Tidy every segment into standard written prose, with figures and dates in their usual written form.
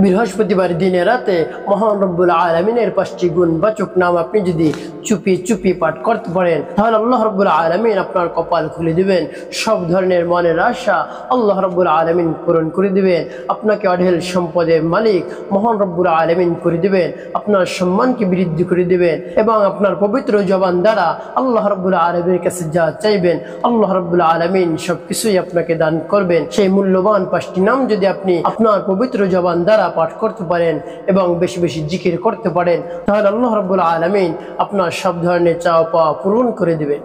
বৃহস্পতিবার দিনে রাতে মহান রব্বুল আলামিনের 5টি গুণবাচক নাম আপনি যদি চুপি চুপি পাঠ করতে পারেন তাহলে আল্লাহ রব্বুল আলামিন আপনার কপাল খুলে দিবেন। সব ধরনের মনের আশা আল্লাহ রব্বুল আলামিন পূরণ করে দিবেন। আপনাকে অঢেল সম্পদের মালিক মহান রব্বুল আলামিন করে দিবেন। আপনার সম্মানকে বৃদ্ধি করে দিবেন এবং আপনার পবিত্র জবান দ্বারা আল্লাহ রব্বুল আলামিনের কাছে যা চাইবেন আল্লাহ রব্বুল আলামিন সবকিছুই আপনাকে দান করবেন। সেই মূল্যবান 5টি নাম যদি আপনি আপনার পবিত্র জবান দ্বারা পাঠ করতে পারেন এবং বেশি বেশি জিকির করতে পারেন তাহলে আল্লাহ রাব্বুল আলামিন আপনার সব ধরনের চাওয়া পাওয়া পূরণ করে দিবেন।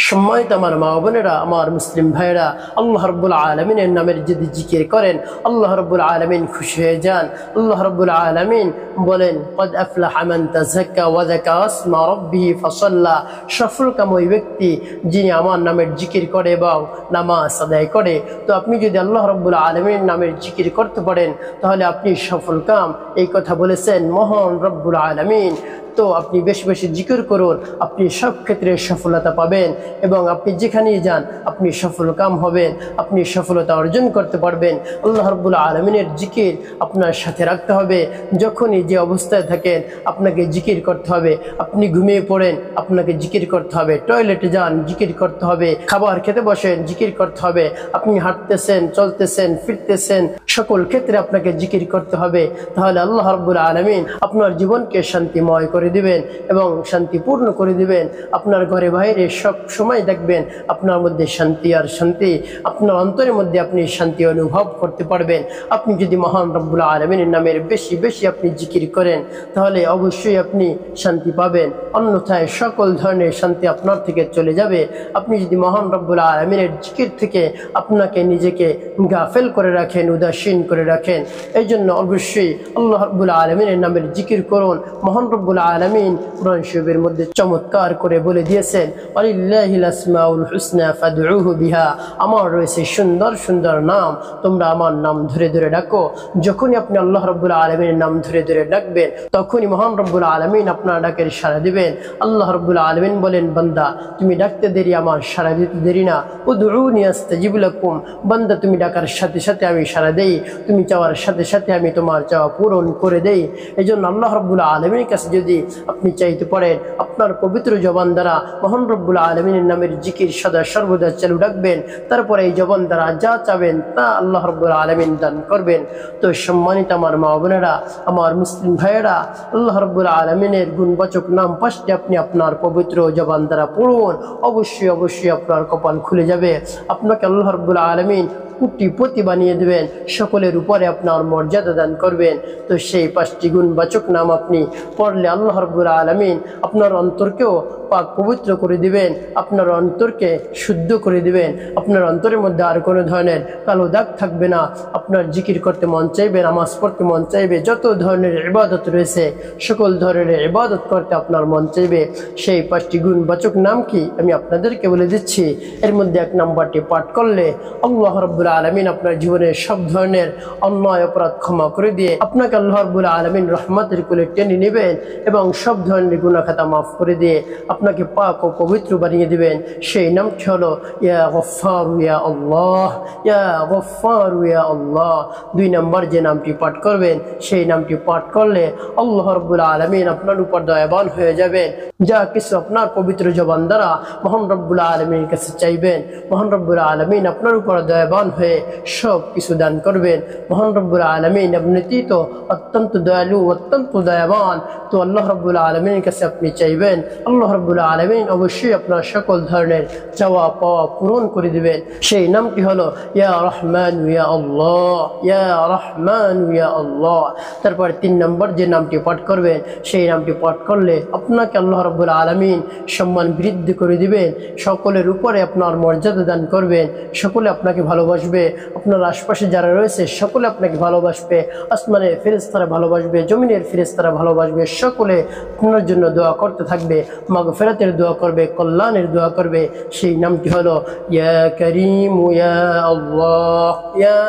সম্মানিত আমার মা বোনেরা, আমার মুসলিম ভাইরা, আল্লাহ রাব্বুল আলামিনের নামের যদি জিকির করেন আল্লাহ রাব্বুল আলামিন খুশি হয়ে যান। আল্লাহ রাব্বুল আলামিন বলেন, কদ আফলাহা মান তাযাক্কা ওয়া যাকারা ইসমা রাব্বিহি ফাসাল্লা। সফলকাম ওই ব্যক্তি যিনি আমার নামের জিকির করে এবং নামাজ আদায় করে। তো আপনি যদি আল্লাহ রাব্বুল আলামিনের নামের জিকির করতে পারেন তাহলে আপনি সফলকাম। এই কথা বলেছেন মহান রব্বুল আলামিন। তো আপনি বেশি বেশি জিকির করুন, আপনি সব ক্ষেত্রে সফলতা পাবেন এবং আপনি যেখানেই যান আপনি সফলকাম হবেন, আপনি সফলতা অর্জন করতে পারবেন। আল্লাহ রাব্বুল আলামিনের জিকির আপনার সাথে রাখতে হবে। যখনই যে অবস্থায় থাকেন আপনাকে জিকির করতে হবে। আপনি ঘুমিয়ে পড়েন আপনাকে জিকির করতে হবে, টয়লেটে যান জিকির করতে হবে, খাবার খেতে বসেন জিকির করতে হবে, আপনি হাঁটতেছেন চলতেছেন ফিরতেছেন সকল ক্ষেত্রে আপনাকে জিকির করতে হবে। তাহলে আল্লাহ রাব্বুল আলামিন আপনার জীবনকে শান্তিময় করে দিবেন এবং শান্তিপূর্ণ করে দিবেন। আপনার ঘরে বাইরে সব সময় দেখবেন আপনার মধ্যে শান্তি আর শান্তি, আপনার অন্তরের মধ্যে আপনি শান্তি অনুভব করতে পারবেন। আপনি যদি মহান রব্বুল আলামিনের নামের বেশি বেশি আপনি জিকির করেন তাহলে অবশ্যই আপনি শান্তি পাবেন, অন্যথায় সকল ধরনের শান্তি আপনার থেকে চলে যাবে। আপনি যদি মহান রব্বুল আলামিনের জিকির থেকে আপনাকে নিজেকে গাফেল করে রাখেন, উদাসীন করে রাখেন, এই জন্য অবশ্যই আল্লাহ রাব্বুল আলামিনের নামের জিকির করুন। মহান রব্বুল আলামিন কুরআন শরীফের মধ্যে চমৎকার করে বলে দিয়েছেন, ওয়ালিল্লাহিল আসমাউল হুসনা ফাদউহু বিহা। আমার রয়েছে সুন্দর সুন্দর নাম, তোমরা আমার নাম ধরে ধরে ডাকো। যখনই আপনি আল্লাহ রাব্বুল আলামিনের নাম ধরে ধরে ডাকবেন তখনই মহান রব্বুল আলামিন আপনার ডাকের সাড়া দিবেন। আল্লাহ রাব্বুল আলামিন বলেন, বান্দা তুমি ডাকতে দেরি আমার সাড়া দিতে দেরি না। উদউনি আস্তাজিব লাকুম। বান্দা তুমি ডাকার সাথে সাথে আমি সাড়া দেই, তুমি চাওয়ার সাথে সাথে আমি তোমার চাওয়া পূরণ করে দেই। এই জন্য আল্লাহ রাব্বুল আলামিনের কাছে যদি আপনি চাইতে পারেন আপনার পবিত্র জবান দ্বারা মহান রব্বুল আলামিনের নামের জিকির সদা সর্বদা চালু রাখবেন, তারপরে এই জবান দ্বারা যা চাবেন তা আল্লাহ রাব্বুল আলামিন দান করবেন। তো সম্মানিত আমার মা বোনেরা, আমার মুসলিম ভাইয়েরা, আল্লাহ রাব্বুল আলামিনের গুণবাচক নাম 5টি আপনি আপনার পবিত্র জবান দ্বারা পড়ুন, অবশ্যই অবশ্যই আপনার কপাল খুলে যাবে। আপনাকে আল্লাহ রাব্বুল আলামিন কোটিপতি বানিয়ে দেবেন, সকলের উপরে আপনার মর্যাদা দান করবেন। তো সেই 5টি গুণবাচক নাম আপনি পড়লে আল্লাহ রাব্বুল আলামিন আপনার অন্তরকেও পাক পবিত্র করে দিবেন, আপনার অন্তরকে শুদ্ধ করে দিবেন। আপনার অন্তরের মধ্যে আর কোনো ধরনের কালো দাগ থাকবে না। আপনার জিকির করতে মন চাইবে, নামাজ পড়তে মন চাইবে, যত ধরনের ইবাদত রয়েছে সকল ধরনের ইবাদত করতে আপনার মন চাইবে। সেই 5টি গুণবাচক নাম কি আমি আপনাদেরকে বলে দিচ্ছি। এর মধ্যে 1 নম্বরটি পাঠ করলে আল্লাহ রাব্বুল আলামিন আপনার জীবনের সব ধরনের অন্যায় অপরাধ ক্ষমা করে দিয়ে আপনাকে আল্লাহ রাব্বুল আলামিন রহমতের কোলে টেনে নেবেন এবং সব ধরনের গুনাহ খাতা মাফ করে দিয়ে আপনাকে পাক ও পবিত্র বানিয়ে দিবেন। সেই নামটি হলো ইয়া গফফার ইয়া আল্লাহ, ইয়া গফফার ইয়া আল্লাহ। 2 নম্বর যে নামটি পাঠ করবেন সেই নামটি পাঠ করলে আল্লাহ রাব্বুল আলামিন আপনার উপর দয়াবান হয়ে যাবেন। যা কিছু আপনার পবিত্র জবান দ্বারা মহান রব্বুল আলামিনের কাছে চাইবেন মহান রব্বুল আলামিন আপনার উপর দয়াবান হয়ে সব কিছু দান করবেন। মহান রব্বুল আলামিন এমনিতেই তো অত্যন্ত দয়ালু, অত্যন্ত দয়াবান। তো আল্লাহ রাব্বুল আলামিনের কাছে আপনি চাইবেন, আল্লাহ রাব্বুল আলামিন অবশ্যই আপনার সকল ধরনের চাওয়া পাওয়া পূরণ করে দিবেন। সেই নামটি হলো ইয়া রহমান ইয়া আল্লাহ, ইয়া রহমান ইয়া আল্লাহ। তারপর 3 নম্বর যে নামটি পাঠ করবেন সেই নামটি পাঠ করলে আপনাকে আল্লাহ রাব্বুল আলামিন সম্মান বৃদ্ধি করে দিবেন, সকলের উপরে আপনার মর্যাদা দান করবেন, সকলে আপনাকে ভালোবাসবে, আপনার আশপাশে যারা রয়েছে সকলে আপনাকে ভালোবাসবে, আসমানের ফেরেশতারা ভালোবাসবে, জমিনের ফেরেশতারা ভালোবাসবে, সকলে আপনার জন্য দোয়া করতে থাকবে, মাগফিরাতের দোয়া করবে, কল্যাণের দোয়া করবে। সেই নামটি হলো ইয়া করিম ইয়া আল্লাহ, ইয়া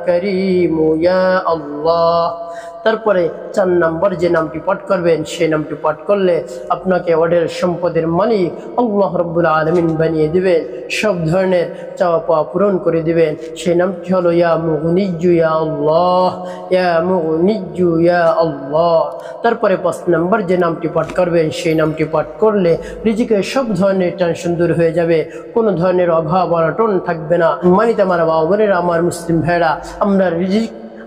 করিম ইয়া আল্লাহ। তারপরে 4 নম্বর যে নামটি পাঠ করবেন সেই নামটি পাঠ করলে আপনাকে অঢেল সম্পদের মালিক আল্লাহ রাব্বুল আলামিন বানিয়ে দিবেন, সব ধরনের চাওয়া পাওয়া পূরণ করে দিবেন। সেই নামটি হলো ইয়া মুগনিজ্জু ইয়া আল্লাহ, ইয়া মুগনিজ্জু ইয়া আল্লাহ। তারপরে 5 নম্বর যে নামটি পাঠ করবেন সেই নামটি পাঠ করলে রিজিকের সব ধরনের টেনশন দূর হয়ে যাবে, কোনো ধরনের অভাব অনটন থাকবে না। মানিত আমার বাবা বোনেরা, আমার মুসলিম ভাইরা,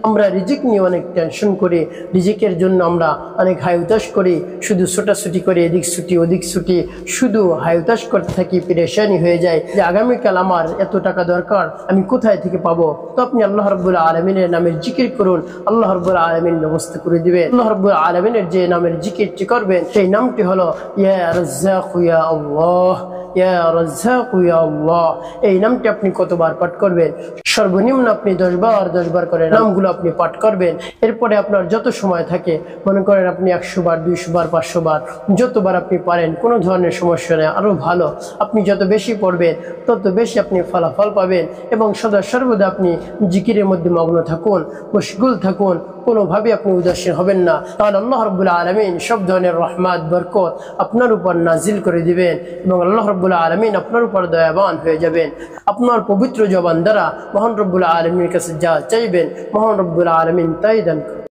আমরা রিজিক নিয়ে অনেক টেনশন করি, রিজিকের জন্য আমরা অনেক হায়ুতাশ করি, শুধু ছোটাছুটি করে এদিক ছুটি ওদিক ছুটি, শুধু হায়ুতাশ করতে থাকি, পেরেশানি হয়ে যায় যে আগামীকাল আমার এত টাকা দরকার, আমি কোথায় থেকে পাবো। তো আপনি আল্লাহ রাব্বুল আলামিনের নামের জিকির করুন, আল্লাহ রাব্বুল আলামিন ব্যবস্থা করে দিবেন। আল্লাহ রাব্বুল আলামিনের যে নামের জিকিরটি করবেন সেই নামটি হলো ইয়া রাজ্জাক ইয়া আল্লাহ, ইয়া রাজ্জাক ইয়া আল্লাহ। এই নামটি আপনি কতবার পাঠ করবেন? সর্বনিম্ন আপনি 10 বার করে নামগুলো আপনি পাঠ করবেন। এরপরে আপনার যত সময় থাকে, মনে করেন আপনি 100 বার, 200 বার, 500 বার, যতবার আপনি পারেন, কোনো ধরনের সমস্যা নেই। আরও ভালো, আপনি যত বেশি পড়বেন তত বেশি আপনি ফলাফল পাবেন। এবং সদা সর্বদা আপনি জিকিরের মধ্যে মগ্ন থাকুন, মশগুল থাকুন, কোনোভাবে আপনি উদাসীন হবেন না। তাহলে আল্লাহ রাব্বুল আলামিন সব ধরনের রহমত বরকত আপনার উপর নাজিল করে দিবেন এবং আল্লাহ রাব্বুল আলামিন আপনার উপর দয়াবান হয়ে যাবেন। আপনার পবিত্র জবান দ্বারা মহান রব্বুল আলামিনের কাছে যা চাইবেন, মহান রব্বুল আলামিন তাই দান করবেন।